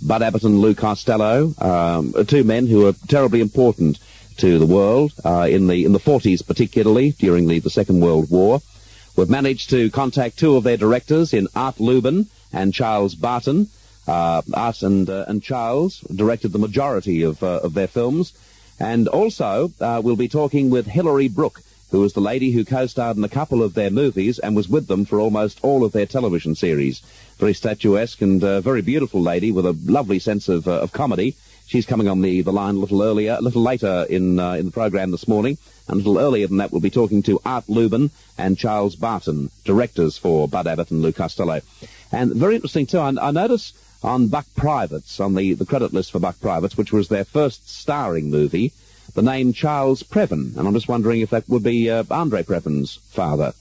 Bud Abbott and Lou Costello, two men who are terribly important to the world, in the 40s particularly, during the Second World War. We've managed to contact two of their directors in Arthur Luben and Charles Barton. Art and Charles directed the majority of their films. And also, we'll be talking with Hilary Brooke, who was the lady who co-starred in a couple of their movies and was with them for almost all of their television series. Very statuesque and very beautiful lady with a lovely sense of comedy. She's coming on the line a little later in the program this morning. And a little earlier than that, we'll be talking to Art Luben and Charles Barton, directors for Bud Abbott and Lou Costello. And very interesting, too, I notice on Buck Privates, on the credit list for Buck Privates, which was their first starring movie, the name Charles Previn. And I'm just wondering if that would be Andre Previn's father.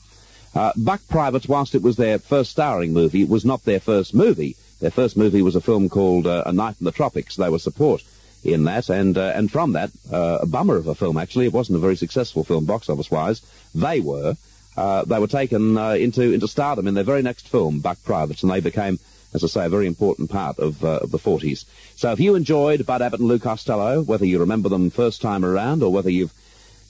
Buck Privates, whilst it was their first starring movie, was not their first movie. Their first movie was a film called A Night in the Tropics. They were support in that, and from that, a bummer of a film, actually. It wasn't a very successful film, box office-wise. They were taken into stardom in their very next film, Buck Privates, and they became, as I say, a very important part of the 40s. So if you enjoyed Bud Abbott and Lou Costello, whether you remember them first time around or whether you've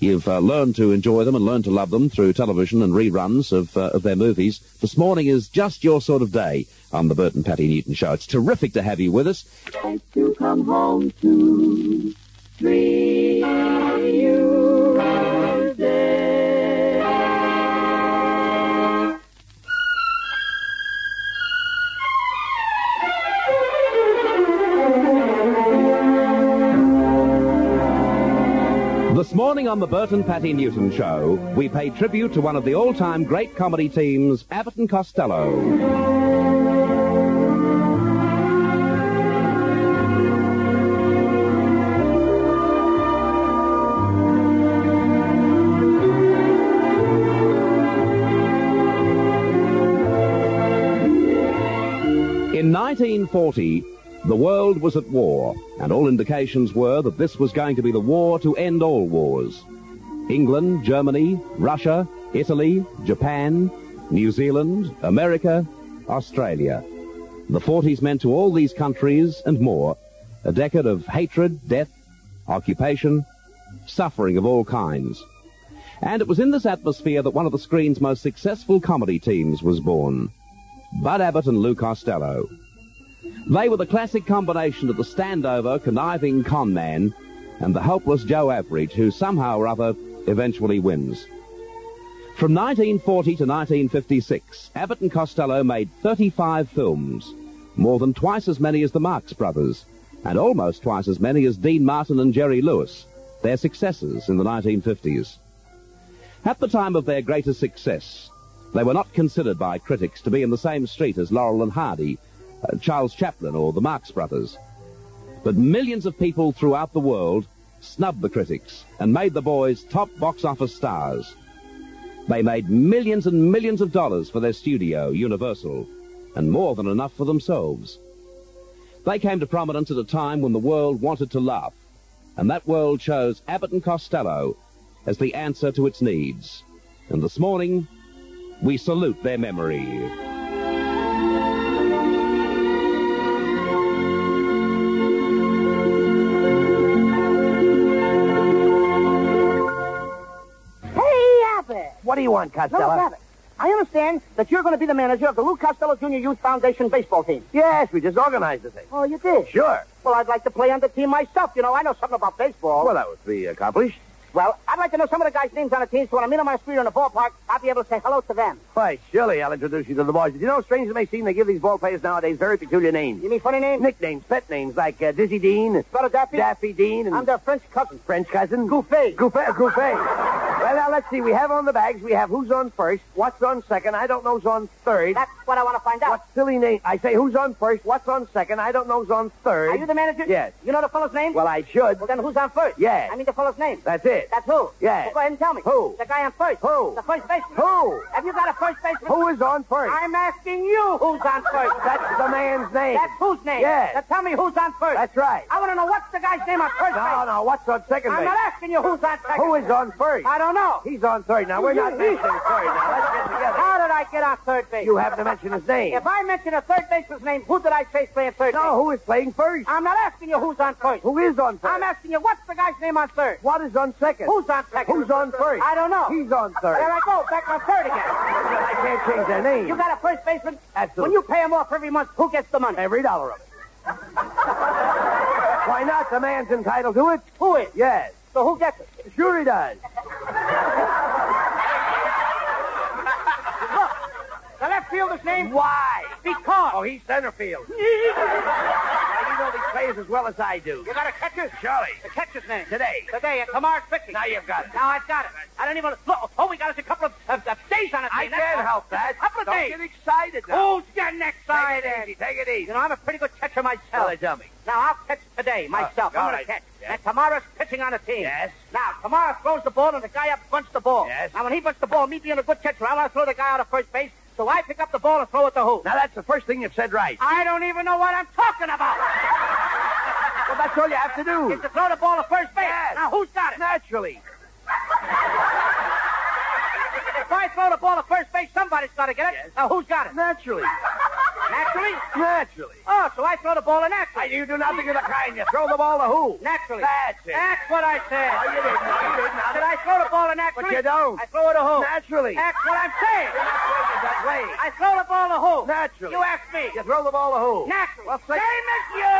learned to enjoy them and learned to love them through television and reruns of their movies, this morning is just your sort of day on the Bert and Patty Newton Show. It's terrific to have you with us. Thanks to come home to 3 This morning on the Bert and Patty Newton Show, we pay tribute to one of the all-time great comedy teams, Abbott and Costello. In 1940, the world was at war, and all indications were that this was going to be the war to end all wars. England, Germany, Russia, Italy, Japan, New Zealand, America, Australia. The 40s meant to all these countries and more a decade of hatred, death, occupation, suffering of all kinds. And it was in this atmosphere that one of the screen's most successful comedy teams was born, Bud Abbott and Lou Costello. They were the classic combination of the standover, conniving con man and the helpless Joe Average, who somehow or other eventually wins. From 1940 to 1956, Abbott and Costello made 35 films, more than twice as many as the Marx Brothers, and almost twice as many as Dean Martin and Jerry Lewis, their successors in the 1950s. At the time of their greatest success, they were not considered by critics to be in the same street as Laurel and Hardy, Charles Chaplin or the Marx Brothers. But millions of people throughout the world snubbed the critics and made the boys top box office stars. They made millions and millions of dollars for their studio, Universal, and more than enough for themselves. They came to prominence at a time when the world wanted to laugh, and that world chose Abbott and Costello as the answer to its needs. And this morning, we salute their memory. What do you want, Costello? No, Abbott. I understand that you're going to be the manager of the Lou Costello Junior Youth Foundation baseball team. Yes, we just organized the thing. Oh, you did? Sure. Well, I'd like to play on the team myself. You know, I know something about baseball. Well, that would be accomplished. Well, I'd like to know some of the guys' names on the team, so when I meet them on the street or in the ballpark, I'll be able to say hello to them. Why, surely I'll introduce you to the boys. Did you know, strange as it may seem, they give these ball players nowadays very peculiar names. You mean funny names? Nicknames, pet names, like Dizzy Dean. Brother Daffy? Daffy Dean. And I'm their French cousin. French cousin? Goofy. Goofy. Well, now, let's see. We have on the bags, we have who's on first, what's on second, I don't know who's on third. That's what I want to find out. What silly name? I say who's on first, what's on second, I don't know who's on third. Are you the manager? Yes. You know the fellow's name? Well, I should. Well, then who's on first? Yes. I mean the fellow's name. That's it. That's who? Yes. Well, go ahead and tell me. Who? The guy on first. Who? The first baseman. Who? Have you got a first baseman? Who is on first? I'm asking you who's on first. That's the man's name. That's whose name? Yes. Now tell me who's on first. That's right. I want to know what's the guy's name on first base. No, what's on second base? I'm not asking you who's on second. Who is on first? I don't know. He's on third. Now, we're not asking third. Now, let's get together. How did I get on third base? You have to mention his name. If I mention a third baseman's name, who did I say is playing third base? No, who is playing first? I'm not asking you who's on first. Who is on first? I'm asking you what's the guy's name on third? What is on second? Who's on second? Who's on first? I don't know. He's on third. There I go, back on third again. I can't change their name. You got a first baseman? Absolutely. When you pay him off every month, who gets the money? Every dollar of it. Why not? The man's entitled to it. Who is? Yes. So who gets it? Sure he does. The left fielder's name? Why? Because. Oh, he's center field. Now, you know these players as well as I do. You got a catcher? Surely. The catcher's name? Today. Today, and tomorrow's pitching. Now you've got it. Now I've got it. I don't even... Look, all we got is a couple of days on it. I can't help that. A couple of Don't days. get excited now. Who's getting excited? Take it easy. Take it easy. You know, I'm a pretty good catcher myself. Well, they tell me. Now, I'll catch today, myself. all I'm going right. to catch. Yes. And tomorrow's pitching on the team. Yes. Now, tomorrow throws the ball, and the guy up bunts the ball. Yes. Now, when he bunts the ball, me being a good catcher, I want to throw the guy out of first base, so I pick up the ball and throw it to who? Now, that's the first thing you've said right. I don't even know what I'm talking about. Well, that's all you have to do. Is to throw the ball to first base. Yes. Now, who's got it? Naturally. If I throw the ball to first base, somebody's got to get it. Yes. Now, who's got it? Naturally. Naturally? Naturally. Oh, so I throw the ball to naturally. You do nothing of the kind. You throw the ball to who? Naturally. That's it. That's what I said. No, you didn't. No, you didn't. Now, Did I throw the ball to naturally? But you don't. I throw it to who? Naturally. That's what I'm saying. That way. I throw the ball to who? Naturally. You ask me. You throw the ball to who? Naturally. Well, say- Same as you.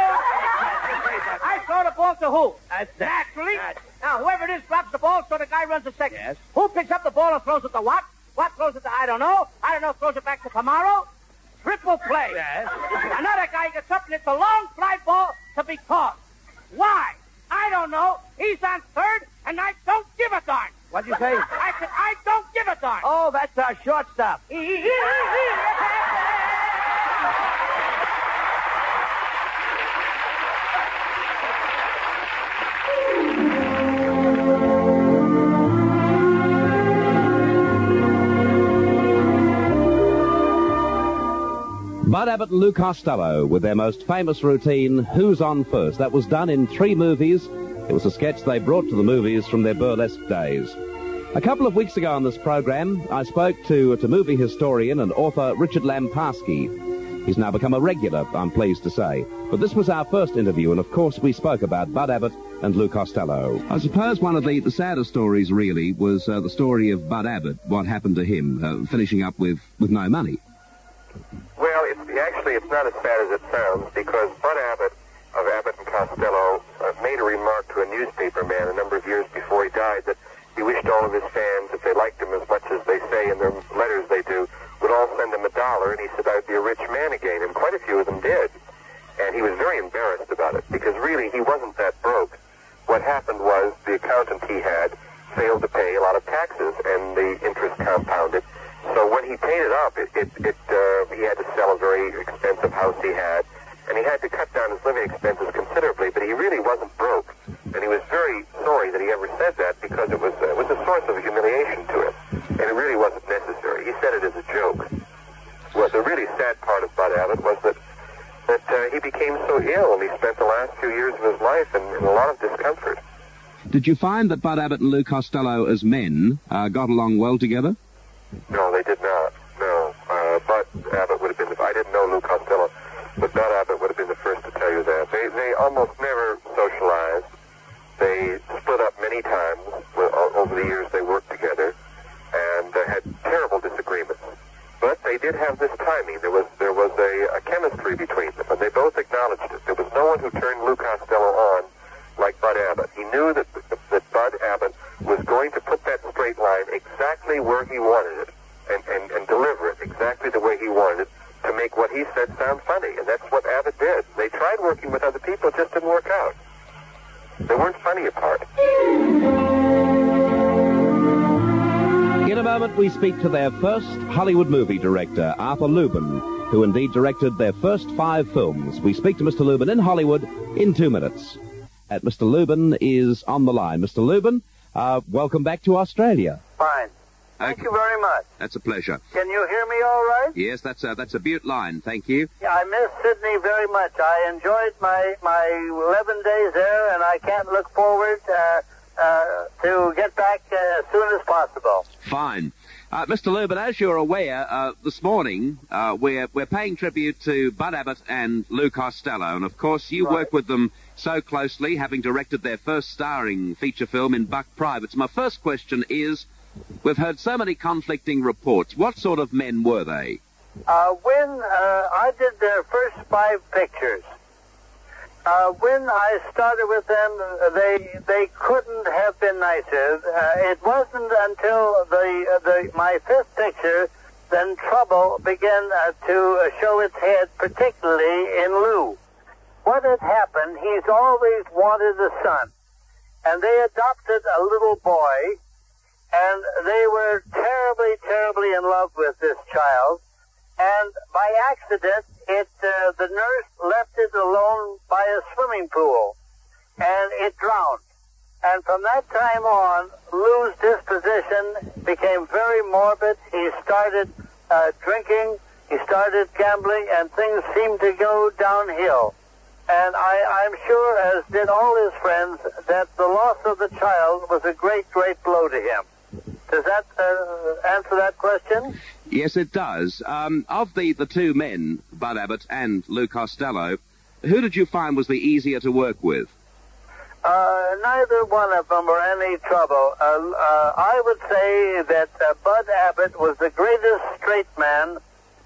I throw the ball to who? That's it. Naturally. Naturally. Now, whoever it is drops the ball, so the guy runs to second. Yes. Who picks up the ball and throws it to what? What throws it to? I don't know. I don't know. Throws it back to tomorrow. Triple play. Yes. Another guy gets up and it's a long fly ball to be caught. Why? I don't know. He's on third, and I don't give a darn. What'd you say? I said, I don't give a darn. Oh, that's our shortstop. Bud Abbott and Lou Costello with their most famous routine, Who's On First? That was done in 3 movies. It was a sketch they brought to the movies from their burlesque days. A couple of weeks ago on this program, I spoke to movie historian and author Richard Lamparski. He's now become a regular, I'm pleased to say. But this was our first interview, and of course we spoke about Bud Abbott and Lou Costello. I suppose one of the saddest stories, really, was the story of Bud Abbott, what happened to him, finishing up with no money. Well, it's not as bad as it sounds, because Bud Abbott of Abbott and Costello made a remark to a newspaper man a number of years before he died that he wished all of his fans, if they liked him as much as they say in their letters they do, would all send him $1, and he said, I'd be a rich man again, and quite a few of them did. And he was very embarrassed about it, because really he wasn't that broke. What happened was the accountant he had failed to pay a lot of taxes, and the interest compounded. So when he paid it up, he had to sell a very expensive house he had, and he had to cut down his living expenses considerably, but he really wasn't broke. And he was very sorry that he ever said that, because it was a source of humiliation to him, and it really wasn't necessary. He said it as a joke. Well, the really sad part of Bud Abbott was that he became so ill, and he spent the last few years of his life in a lot of discomfort. Did you find that Bud Abbott and Lou Costello, as men, got along well together? No, they did not. No. Bud Abbott would have been, I didn't know Lou Costello, but Bud Abbott would have been the first to tell you that. They almost never socialized. They split up many times over the years they worked together, and had terrible disagreements. But they did have this timing. There was a chemistry between them, and they both acknowledged it. There was no one who turned Lou Costello on like Bud Abbott. He knew that Bud Abbott was going to put that straight line exactly where he wanted it, and deliver it exactly the way he wanted it, to make what he said sound funny. And that's what Abbott did. They tried working with other people, it just didn't work out. They weren't funny apart. In a moment, we speak to their first Hollywood movie director, Arthur Luben, who indeed directed their first 5 films. We speak to Mr. Luben in Hollywood in 2 minutes. Mr. Luben is on the line. Mr. Luben, welcome back to Australia. Fine. Thank you very much. That's a pleasure. Can you hear me all right? Yes, that's a beaut line. Thank you. Yeah, I miss Sydney very much. I enjoyed my 11 days there, and I can't look forward to get back as soon as possible. Fine. Mr. Luben, as you're aware, this morning we're paying tribute to Bud Abbott and Lou Costello, and of course you work with them so closely, having directed their first starring feature film in Buck Privates. My first question is, we've heard so many conflicting reports. What sort of men were they? When I did their first 5 pictures, when I started with them, they couldn't have been nicer. It wasn't until my 5th picture then trouble began to show its head, particularly in Lou. What had happened, he's always wanted a son, and they adopted a little boy, and they were terribly, terribly in love with this child. And by accident, the nurse left it alone by a swimming pool, and it drowned. And from that time on, Lou's disposition became very morbid. He started drinking, he started gambling, and things seemed to go downhill. And I'm sure, as did all his friends, that the loss of the child was a great, great blow to him. Does that answer that question? Yes, it does. Of the 2 men, Bud Abbott and Lou Costello, who did you find was the easier to work with? Neither one of them were any trouble. I would say that Bud Abbott was the greatest straight man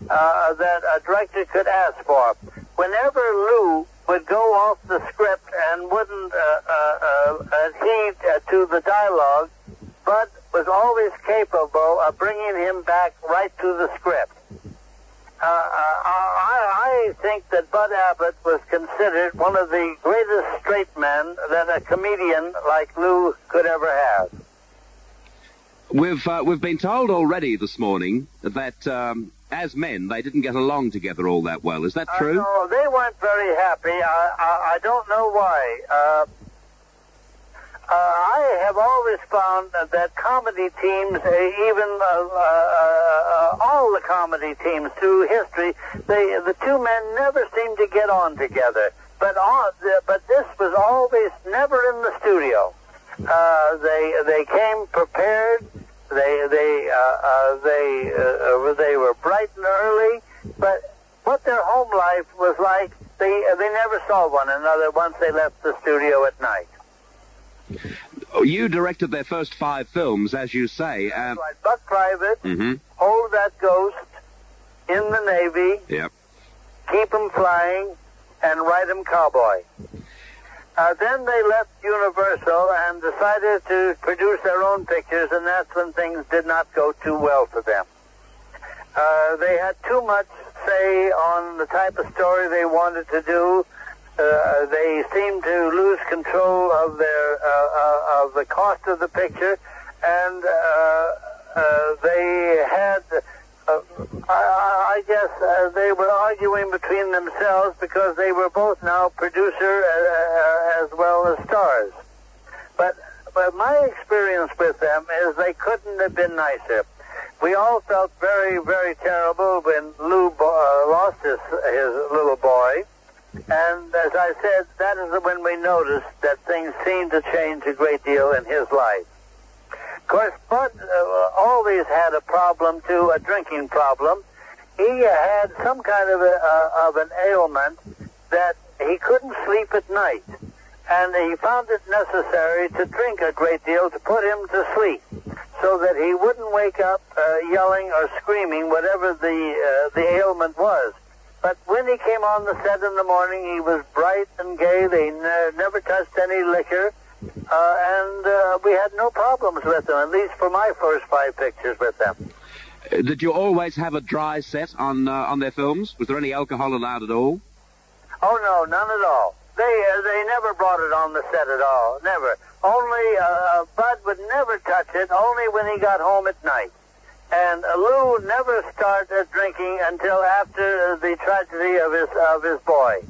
that a director could ask for. Whenever Lou would go off the script and wouldn't adhere to the dialogue, Bud was always capable of bringing him back right to the script. I think that Bud Abbott was considered one of the greatest straight men that a comedian like Lou could ever have. We've been told already this morning that as men they didn't get along together all that well. Is that true? No, they weren't very happy. I don't know why. I have always found that comedy teams, even all the comedy teams through history, the 2 men never seemed to get on together. But this was always never in the studio. They came prepared. They were bright and early. But what their home life was like, they never saw one another once they left the studio at night. You directed their first 5 films, as you say. Right. Buck Private, Hold That Ghost, In the Navy, Yep. Keep 'em Flying, and Ride 'em Cowboy. Then they left Universal and decided to produce their own pictures, and that's when things did not go too well for them. They had too much say on the type of story they wanted to do. They seemed to lose control of of the cost of the picture, and they had, I guess, they were arguing between themselves because they were both now producer as well as stars. But my experience with them is they couldn't have been nicer. We all felt very, very terrible when Lou lost his little boy. And as I said, that is when we noticed that things seemed to change a great deal in his life. Of course, Bud always had a problem, too, a drinking problem. He had some kind of an ailment that he couldn't sleep at night. And he found it necessary to drink a great deal to put him to sleep, so that he wouldn't wake up yelling or screaming, whatever the ailment was. But when he came on the set in the morning, he was bright and gay. They never touched any liquor. And we had no problems with them, at least for my first 5 pictures with them. Did you always have a dry set on their films? Was there any alcohol allowed at all? Oh, no, none at all. They never brought it on the set at all, never. Only Bud would never touch it, only when he got home at night. And Lou never started drinking until after the tragedy of his boy.